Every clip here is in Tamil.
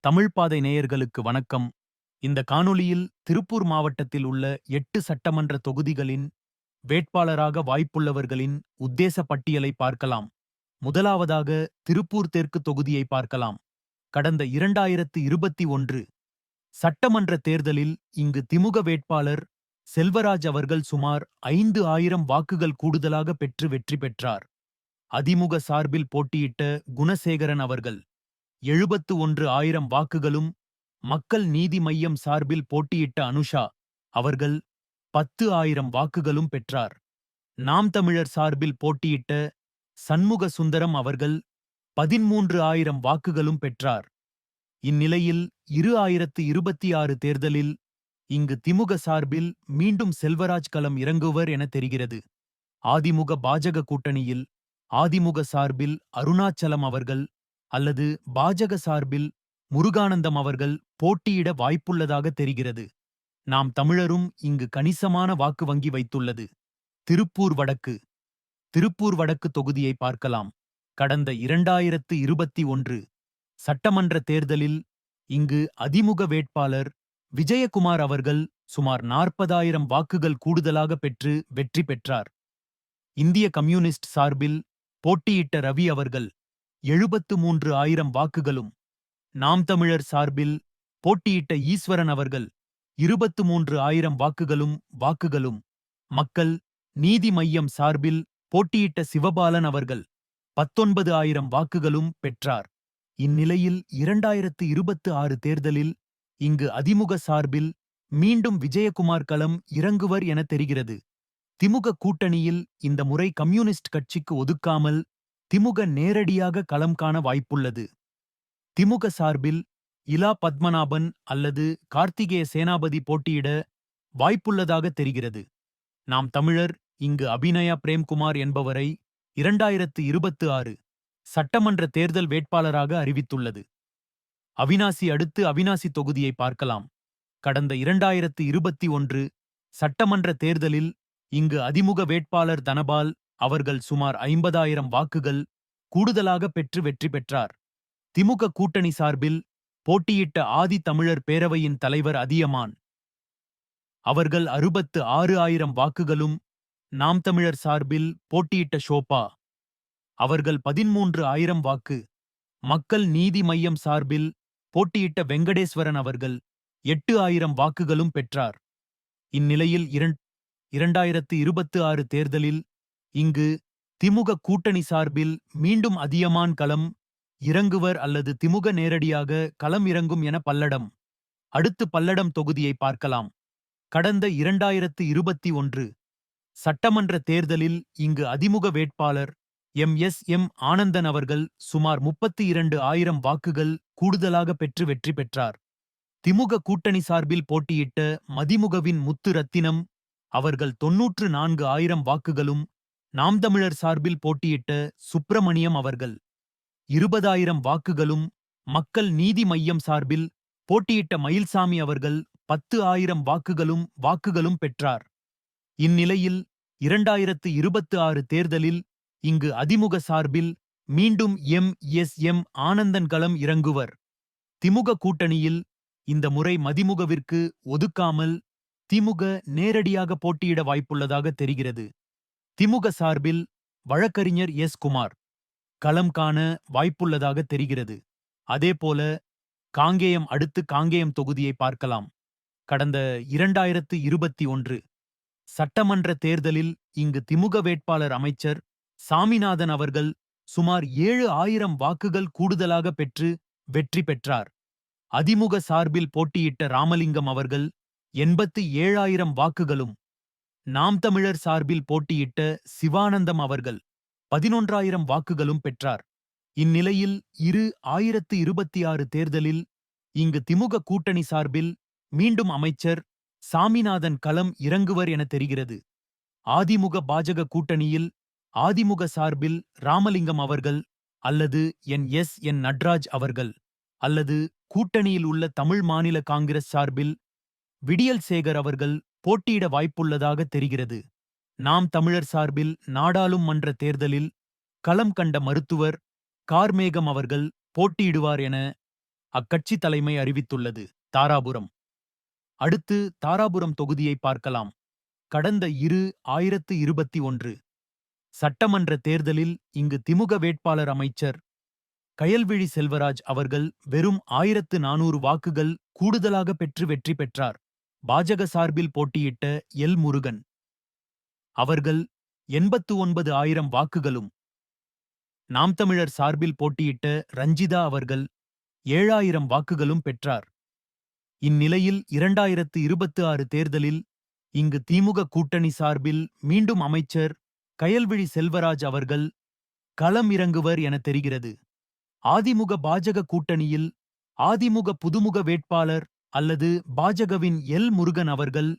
தமிழ் பாதை நேயர்களுக்கு வணக்கம். இந்த காணொளியில் திருப்பூர் மாவட்டத்தில் உள்ள 8 சட்டமன்ற தொகுதிகளின் வேட்பாளராக வாய்ப்புள்ளவர்களின் உத்தேச பட்டியலை பார்க்கலாம். முதலாவதாக திருப்பூர் தெற்கு தொகுதியை பார்க்கலாம். கடந்த 2021 சட்டமன்ற தேர்தலில் இங்கு திமுக வேட்பாளர் செல்வராஜ் அவர்கள் சுமார் 5,000 வாக்குகள் கூடுதலாக பெற்று வெற்றி பெற்றார். அதிமுக சார்பில் போட்டியிட்ட குணசேகரன் அவர்கள் 71,000 வாக்குகளும், மக்கள் நீதி மய்யம் சார்பில் போட்டியிட்ட அனுஷா அவர்கள் 10,000 வாக்குகளும் பெற்றார். நாம் தமிழர் சார்பில் போட்டியிட்ட சண்முக சுந்தரம் அவர்கள் 13,000 வாக்குகளும் பெற்றார். இந்நிலையில் 2026 தேர்தலில் இங்கு திமுக சார்பில் மீண்டும் செல்வராஜ் களம் இறங்குவர் என தெரிகிறது. அதிமுக பாஜக கூட்டணியில் அதிமுக சார்பில் அருணாச்சலம் அவர்கள் அல்லது பாஜக சார்பில் முருகானந்தம் அவர்கள் போட்டியிட வாய்ப்புள்ளதாக தெரிகிறது. நாம் தமிழரும் இங்கு கணிசமான வாக்கு வங்கி வைத்துள்ளது. திருப்பூர் வடக்கு திருப்பூர் வடக்கு தொகுதியை பார்க்கலாம். கடந்த 2021 சட்டமன்ற தேர்தலில் இங்கு அதிமுக வேட்பாளர் விஜயகுமார் அவர்கள் சுமார் 40,000 வாக்குகள் கூடுதலாக பெற்று வெற்றி பெற்றார். இந்திய கம்யூனிஸ்ட் சார்பில் போட்டியிட்ட ரவி அவர்கள் 73,000 வாக்குகளும், நாம் தமிழர் சார்பில் போட்டியிட்ட ஈஸ்வரன் அவர்கள் 23,000 வாக்குகளும், மக்கள் நீதி மய்யம் சார்பில் போட்டியிட்ட சிவபாலன் அவர்கள் 19,000 வாக்குகளும் பெற்றார். இந்நிலையில் 2026 தேர்தலில் இங்கு அதிமுக சார்பில் மீண்டும் விஜயகுமார் களம் இறங்குவர் என தெரிகிறது. திமுக கூட்டணியில் இந்த முறை கம்யூனிஸ்ட் கட்சிக்கு ஒதுக்காமல் திமுக நேரடியாக களம் காண வாய்ப்புள்ளது. திமுக சார்பில் இலா பத்மநாபன் அல்லது கார்த்திகேய சேனாபதி போட்டியிட வாய்ப்புள்ளதாக தெரிகிறது. நாம் தமிழர் இங்கு அபிநயா பிரேம்குமார் என்பவரை 2026 சட்டமன்ற தேர்தல் வேட்பாளராக அறிவித்துள்ளது. அவிநாசி அடுத்து அவிநாசி தொகுதியை பார்க்கலாம். கடந்த 2021 சட்டமன்ற தேர்தலில் இங்கு அதிமுக வேட்பாளர் தனபால் அவர்கள் சுமார் 50,000 வாக்குகள் கூடுதலாக பெற்று வெற்றி பெற்றார். திமுக கூட்டணி சார்பில் போட்டியிட்ட ஆதி தமிழர் பேரவையின் தலைவர் அதியமான் அவர்கள் 66,000 வாக்குகளும், நாம் தமிழர் சார்பில் போட்டியிட்ட ஷோபா அவர்கள் 13,000 வாக்கு, மக்கள் நீதி மய்யம் சார்பில் போட்டியிட்ட வெங்கடேஸ்வரன் அவர்கள் 8,000 வாக்குகளும் பெற்றார். இந்நிலையில் 2026 தேர்தலில் இங்கு திமுக கூட்டணி சார்பில் மீண்டும் அதியமான் களம் இறங்குவர் அல்லது திமுக நேரடியாக களம் இறங்கும் என பல்லடம். அடுத்து பல்லடம் தொகுதியை பார்க்கலாம். கடந்த 2021 சட்டமன்ற தேர்தலில் இங்கு அதிமுக வேட்பாளர் எம். ஆனந்தன் அவர்கள் சுமார் 32,000 வாக்குகள் கூடுதலாக பெற்று வெற்றி பெற்றார். திமுக கூட்டணி சார்பில் போட்டியிட்ட மதிமுகவின் முத்து ரத்தினம் அவர்கள் 94,000 வாக்குகளும், நாம் தமிழர் சார்பில் போட்டியிட்ட சுப்பிரமணியம் அவர்கள் 20,000 வாக்குகளும், மக்கள் நீதி மய்யம் சார்பில் போட்டியிட்ட மயில்சாமி அவர்கள் 10,000 வாக்குகளும் பெற்றார். இந்நிலையில் 2026 தேர்தலில் இங்கு அதிமுக சார்பில் மீண்டும் எம். ஆனந்தன் களம் இறங்குவர். திமுக கூட்டணியில் இந்த முறை மதிமுகவிற்கு ஒதுக்காமல் திமுக நேரடியாக போட்டியிட வாய்ப்புள்ளதாக தெரிகிறது. திமுக சார்பில் வழக்கறிஞர் குமார் களம் காண வாய்ப்புள்ளதாக தெரிகிறது. அதேபோல காங்கேயம் அடுத்து காங்கேயம் தொகுதியை பார்க்கலாம். கடந்த 2021 சட்டமன்ற தேர்தலில் இங்கு திமுக வேட்பாளர் அமைச்சர் சாமிநாதன் அவர்கள் சுமார் 7,000 வாக்குகள் கூடுதலாக பெற்று வெற்றி பெற்றார். அதிமுக சார்பில் போட்டியிட்ட ராமலிங்கம் அவர்கள் 87,000 வாக்குகளும், நாம் தமிழர் சார்பில் போட்டியிட்ட சிவானந்தம் அவர்கள் 11,000 வாக்குகளும் பெற்றார். இந்நிலையில் 2026 தேர்தலில் இங்கு திமுக கூட்டணி சார்பில் மீண்டும் அமைச்சர் சாமிநாதன் களம் இறங்குவர் என தெரிகிறது. அதிமுக பாஜக கூட்டணியில் அதிமுக சார்பில் ராமலிங்கம் அவர்கள் அல்லது என். நட்ராஜ் அவர்கள் அல்லது கூட்டணியில் உள்ள தமிழ் மாநில காங்கிரஸ் சார்பில் விடியல் சேகர் அவர்கள் போட்டியிட வாய்ப்புள்ளதாக தெரிகிறது. நாம் தமிழர் சார்பில் நாடாளுமன்ற தேர்தலில் களம் கண்ட மருத்துவர் கார்மேகம் அவர்கள் போட்டியிடுவார் என அக்கட்சி தலைமை அறிவித்துள்ளது. தாராபுரம். அடுத்து தாராபுரம் தொகுதியை பார்க்கலாம். கடந்த 2021 சட்டமன்ற தேர்தலில் இங்கு திமுக வேட்பாளர் அமைச்சர் கயல்விழி செல்வராஜ் அவர்கள் வெறும் 1400 வாக்குகள் கூடுதலாக பெற்று வெற்றி பெற்றார். பாஜக சார்பில் போட்டியிட்ட எல். முருகன் அவர்கள் 89,000 வாக்குகளும், நாம் தமிழர் சார்பில் போட்டியிட்ட ரஞ்சிதா அவர்கள் 7,000 வாக்குகளும் பெற்றார். இந்நிலையில் 2026 தேர்தலில் இங்கு திமுக கூட்டணி சார்பில் மீண்டும் அமைச்சர் கயல்விழி செல்வராஜ் அவர்கள் களம் இறங்குவர் என தெரிகிறது. அதிமுக பாஜக கூட்டணியில் அதிமுக புதுமுக வேட்பாளர் அல்லது பாஜகவின் எல். முருகன் அவர்கள்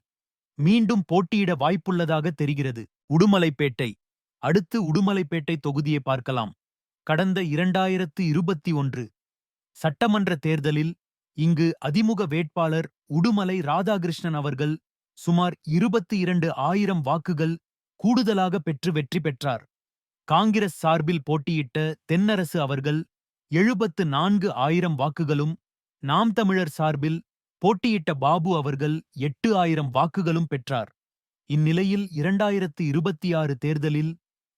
மீண்டும் போட்டியிட வாய்ப்புள்ளதாக தெரிகிறது. உடுமலைப்பேட்டை. அடுத்து உடுமலைப்பேட்டை தொகுதியை பார்க்கலாம். கடந்த 2021 சட்டமன்ற தேர்தலில் இங்கு அதிமுக வேட்பாளர் உடுமலை ராதாகிருஷ்ணன் அவர்கள் சுமார் 22,000 வாக்குகள் கூடுதலாக பெற்று வெற்றி பெற்றார். காங்கிரஸ் சார்பில் போட்டியிட்ட தென்னரசு அவர்கள் 74,000 வாக்குகளும், நாம் தமிழர் சார்பில் போட்டியிட்ட பாபு அவர்கள் 8,000 வாக்குகளும் பெற்றார். இந்நிலையில் 2026 தேர்தலில்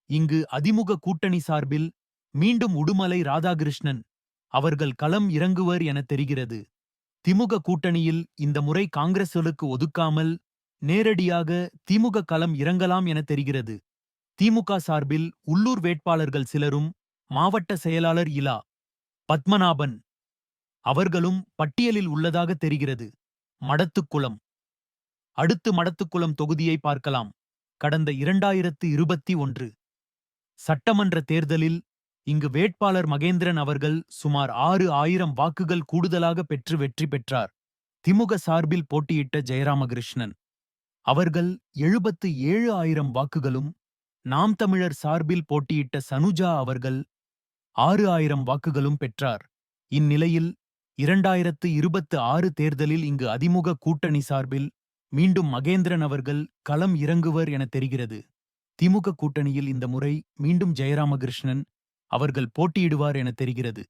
இங்கு அதிமுக கூட்டணி சார்பில் மீண்டும் உடுமலை ராதாகிருஷ்ணன் அவர்கள் களம் இறங்குவர் என தெரிகிறது. திமுக கூட்டணியில் இந்த முறை காங்கிரசுகளுக்கு ஒதுக்காமல் நேரடியாக திமுக களம் இறங்கலாம் என தெரிகிறது. திமுக சார்பில் உள்ளூர் வேட்பாளர்கள் சிலரும் மாவட்ட செயலாளர் இலா. பத்மநாபன் அவர்களும் பட்டியலில் உள்ளதாக தெரிகிறது. மடத்துக்குளம். அடுத்து மடத்துக்குளம் தொகுதியை பார்க்கலாம். கடந்த 2021 சட்டமன்ற தேர்தலில் இங்கு வேட்பாளர் மகேந்திரன் அவர்கள் சுமார் 6,000 வாக்குகள் கூடுதலாக பெற்று வெற்றி பெற்றார். திமுக சார்பில் போட்டியிட்ட ஜெயராமகிருஷ்ணன் அவர்கள் 77,000 வாக்குகளும், நாம் தமிழர் சார்பில் போட்டியிட்ட சனுஜா அவர்கள் 6,000 வாக்குகளும் பெற்றார். இந்நிலையில் 2026 தேர்தலில் இங்கு அதிமுக கூட்டணி சார்பில் மீண்டும் மகேந்திரன் அவர்கள் களம் இறங்குவர் என தெரிகிறது. திமுக கூட்டணியில் இந்த முறை மீண்டும் ஜெயராமகிருஷ்ணன் அவர்கள் போட்டியிடுவார் என தெரிகிறது.